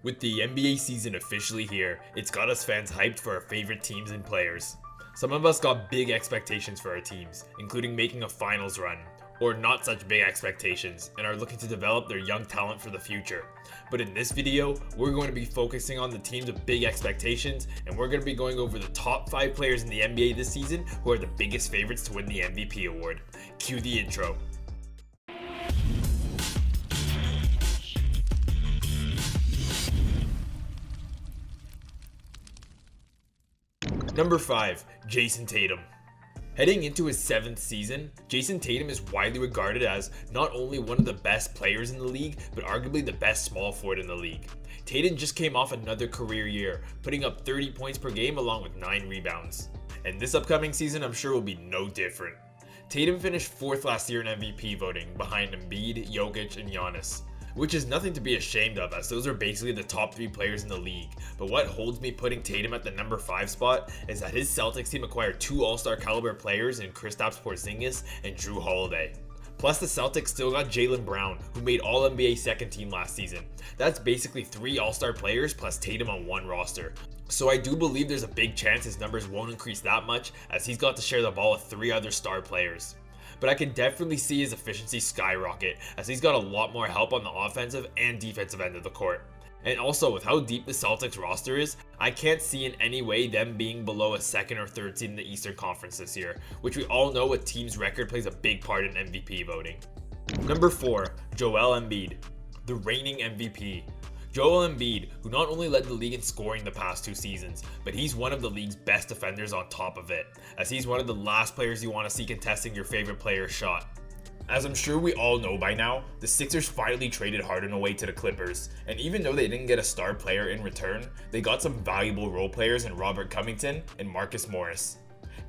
With the NBA season officially here, it's got us fans hyped for our favorite teams and players. Some of us got big expectations for our teams, including making a finals run, or not such big expectations, and are looking to develop their young talent for the future. But in this video, we're going to be focusing on the teams with big expectations, and we're going to be going over the top 5 players in the NBA this season who are the biggest favorites to win the MVP award. Cue the intro. Number 5, Jayson Tatum. Heading into his 7th season, Jayson Tatum is widely regarded as not only one of the best players in the league, but arguably the best small forward in the league. Tatum just came off another career year, putting up 30 points per game along with 9 rebounds. And this upcoming season I'm sure will be no different. Tatum finished 4th last year in MVP voting, behind Embiid, Jokic, and Giannis. Which is nothing to be ashamed of, as those are basically the top 3 players in the league. But what holds me putting Tatum at the number 5 spot is that his Celtics team acquired 2 all-star caliber players in Kristaps Porzingis and Jrue Holiday. Plus the Celtics still got Jaylen Brown, who made All-NBA second team last season. That's basically 3 all-star players plus Tatum on one roster. So I do believe there's a big chance his numbers won't increase that much, as he's got to share the ball with 3 other star players. But I can definitely see his efficiency skyrocket, as he's got a lot more help on the offensive and defensive end of the court. And also, with how deep the Celtics roster is, I can't see in any way them being below a 2nd or 3rd seed in the Eastern Conference this year, which we all know a team's record plays a big part in MVP voting. Number 4, Joel Embiid, the reigning MVP. Joel Embiid, who not only led the league in scoring the past 2 seasons, but he's one of the league's best defenders on top of it, as he's one of the last players you want to see contesting your favorite player's shot. As I'm sure we all know by now, the Sixers finally traded Harden away to the Clippers, and even though they didn't get a star player in return, they got some valuable role players in Robert Covington and Marcus Morris.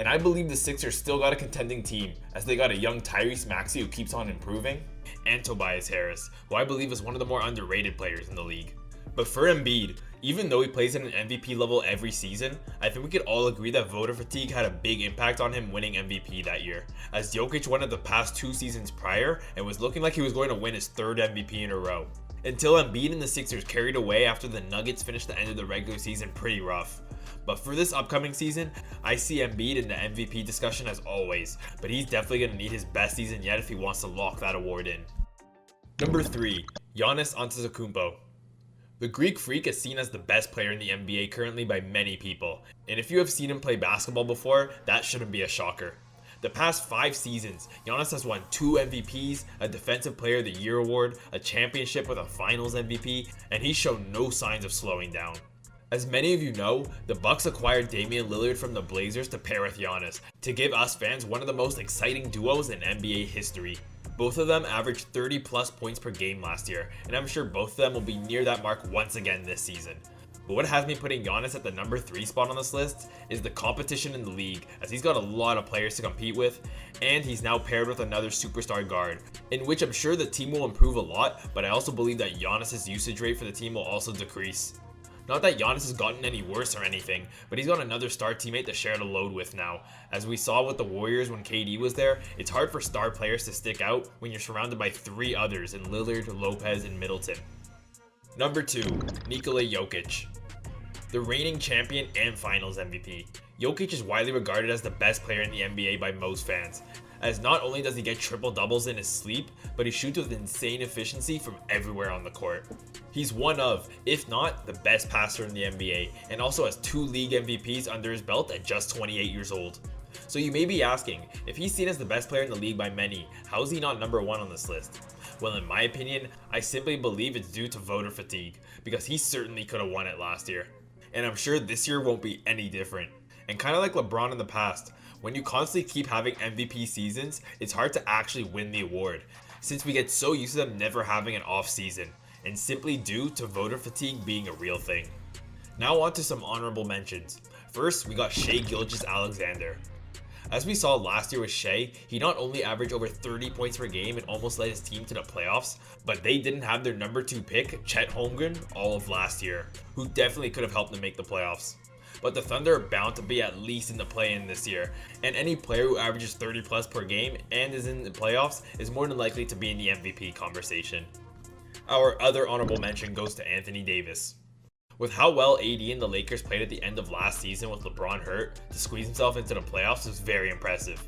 And I believe the Sixers still got a contending team, as they got a young Tyrese Maxey who keeps on improving, and Tobias Harris, who I believe is one of the more underrated players in the league. But for Embiid, even though he plays at an MVP level every season, I think we could all agree that voter fatigue had a big impact on him winning MVP that year, as Jokic won it the past 2 seasons prior and was looking like he was going to win his 3rd MVP in a row. Until Embiid and the Sixers carried away after the Nuggets finished the end of the regular season pretty rough. But for this upcoming season, I see Embiid in the MVP discussion as always, but he's definitely going to need his best season yet if he wants to lock that award in. Number 3, Giannis Antetokounmpo. The Greek Freak is seen as the best player in the NBA currently by many people, and if you have seen him play basketball before, that shouldn't be a shocker. The past 5 seasons, Giannis has won 2 MVPs, a Defensive Player of the Year award, a championship with a Finals MVP, and he's shown no signs of slowing down. As many of you know, the Bucks acquired Damian Lillard from the Blazers to pair with Giannis, to give us fans one of the most exciting duos in NBA history. Both of them averaged 30 plus points per game last year, and I'm sure both of them will be near that mark once again this season. But what has me putting Giannis at the number 3 spot on this list is the competition in the league, as he's got a lot of players to compete with, and he's now paired with another superstar guard, in which I'm sure the team will improve a lot, but I also believe that Giannis' usage rate for the team will also decrease. Not that Giannis has gotten any worse or anything, but he's got another star teammate to share the load with now. As we saw with the Warriors when KD was there, it's hard for star players to stick out when you're surrounded by 3 others in Lillard, Lopez, and Middleton. Number 2, Nikola Jokic, the reigning champion and Finals MVP. Jokic is widely regarded as the best player in the NBA by most fans, as not only does he get triple doubles in his sleep, but he shoots with insane efficiency from everywhere on the court. He's one of, if not the best passer in the NBA, and also has 2 league MVPs under his belt at just 28 years old. So you may be asking, if he's seen as the best player in the league by many, how is he not number 1 on this list? Well, in my opinion, I simply believe it's due to voter fatigue, because he certainly could have won it last year. And I'm sure this year won't be any different. And kind of like LeBron in the past, when you constantly keep having MVP seasons, it's hard to actually win the award, since we get so used to them never having an off season, and simply due to voter fatigue being a real thing. Now on to some honorable mentions. First, we got Shai Gilgeous-Alexander. As we saw last year with Shai, he not only averaged over 30 points per game and almost led his team to the playoffs, but they didn't have their number 2 pick, Chet Holmgren, all of last year, who definitely could have helped them make the playoffs. But the Thunder are bound to be at least in the play-in this year, and any player who averages 30 plus per game and is in the playoffs is more than likely to be in the MVP conversation. Our other honorable mention goes to Anthony Davis. With how well AD and the Lakers played at the end of last season with LeBron hurt, to squeeze himself into the playoffs was very impressive.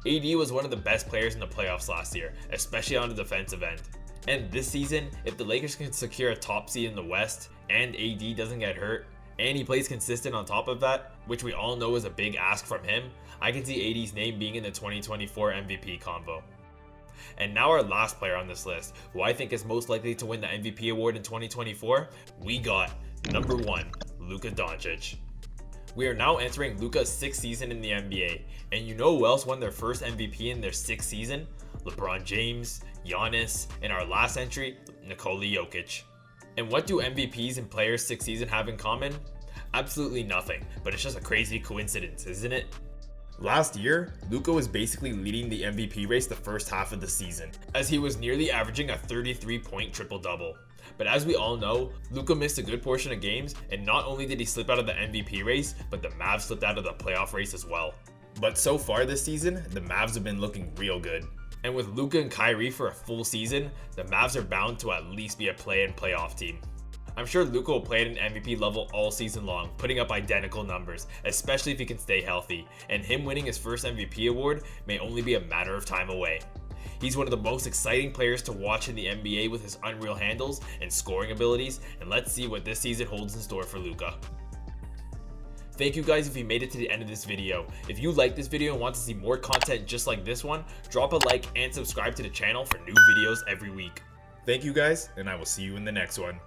AD was one of the best players in the playoffs last year, especially on the defensive end. And this season, if the Lakers can secure a top seed in the West, and AD doesn't get hurt, and he plays consistent on top of that, which we all know is a big ask from him, I can see AD's name being in the 2024 MVP convo. And now our last player on this list, who I think is most likely to win the MVP award in 2024, we got number 1, Luka Doncic. We are now entering Luka's 6th season in the NBA, and you know who else won their first MVP in their 6th season? LeBron James, Giannis, and our last entry, Nikola Jokic. And what do MVPs in players' 6th season have in common? Absolutely nothing, but it's just a crazy coincidence, isn't it? Last year, Luka was basically leading the MVP race the first half of the season, as he was nearly averaging a 33-point triple-double. But as we all know, Luka missed a good portion of games, and not only did he slip out of the MVP race, but the Mavs slipped out of the playoff race as well. But so far this season, the Mavs have been looking real good. And with Luka and Kyrie for a full season, the Mavs are bound to at least be a play-in playoff team. I'm sure Luka will play at an MVP level all season long, putting up identical numbers, especially if he can stay healthy, and him winning his first MVP award may only be a matter of time away. He's one of the most exciting players to watch in the NBA with his unreal handles and scoring abilities, and let's see what this season holds in store for Luka. Thank you guys if you made it to the end of this video. If you like this video and want to see more content just like this one, drop a like and subscribe to the channel for new videos every week. Thank you guys, and I will see you in the next one.